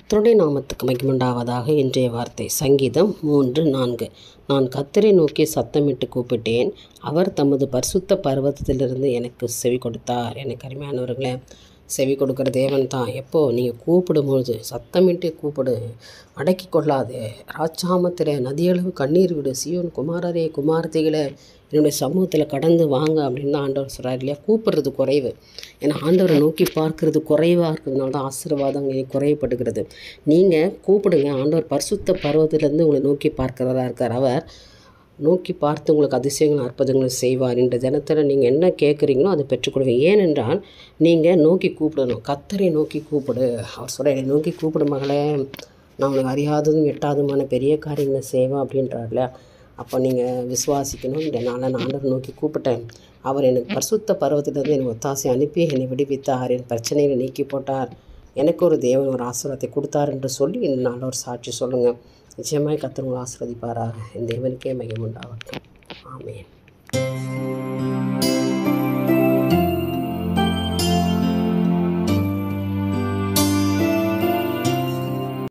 கர்த்தருடைய நாமத்துக்கு மகிமையுண்டாவதாக. இன்றைய வார்த்தை சங்கீதம் 3:4. நான் கர்த்தரை நோக்கி சத்தமிட்டு கூப்பிட்டேன், அவர் தமது பரிசுத்த பர்வதத்திலிருந்து எனக்கு செவி கொடுத்தார். எனக்கு அருமையானவர்களே, செவி கொடுக்குற தேவன் தான். எப்போது நீங்கள் கூப்பிடும்பொழுது சத்தமிட்டு கூப்பிடு, அடக்கி கொள்ளாதே. ராஜாமத்தில் நதியளவு கண்ணீர் விடு. சியோன் குமாரரே குமாரத்திகளை என்னுடைய சமூகத்தில் கடந்து வாங்க அப்படின்னு தான் ஆண்டவர் சொல்கிறார் இல்லையா. கூப்பிட்றது குறைவு. ஏன்னா ஆண்டவரை நோக்கி பார்க்கறது குறைவாக இருக்கிறதுனால தான் ஆசீர்வாதம் குறையப்படுகிறது. நீங்கள் கூப்பிடுங்க. ஆண்டவர் பரிசுத்த பர்வத்திலேருந்து உங்களை நோக்கி பார்க்கிறதா இருக்கார். அவர் நோக்கி பார்த்து உங்களுக்கு அதிசயங்களும் அற்புதங்களும் செய்வார். இந்த தினத்தில் நீங்கள் என்ன கேட்குறீங்களோ அதை பெற்றுக்கொள்வீங்க. ஏனென்றால் நீங்கள் நோக்கி கூப்பிடணும். கர்த்தரை நோக்கி கூப்பிடு. அவர் சொல்ல, என்னை நோக்கி கூப்பிடு மகளே, நான் உனக்கு அறியாததும் எட்டாததுமான பெரிய காரியங்களை செய்வேன் அப்படின்றார்ல. அப்போ நீங்கள் விசுவாசிக்கணும். இந்த நாளை நான் ஆண்டவரை நோக்கி கூப்பிட்டேன், அவர் எனக்கு பரிசுத்த பர்வத்திலிருந்து எனக்கு ஒத்தாசை அனுப்பி என்னை விடுவித்தார், என் பிரச்சனைகளை நீக்கி போட்டார், எனக்கு ஒரு தேவன் ஒரு ஆசீர்வாதத்தை கொடுத்தார் என்று சொல்லி இந்த நாளில் ஒரு சாட்சி சொல்லுங்கள். நிச்சயமாக கர்த்தர் உங்களை ஆசீர்வதிப்பாராக. என் தேவனுக்கே மகிமை உண்டாகட்டும். ஆமென்.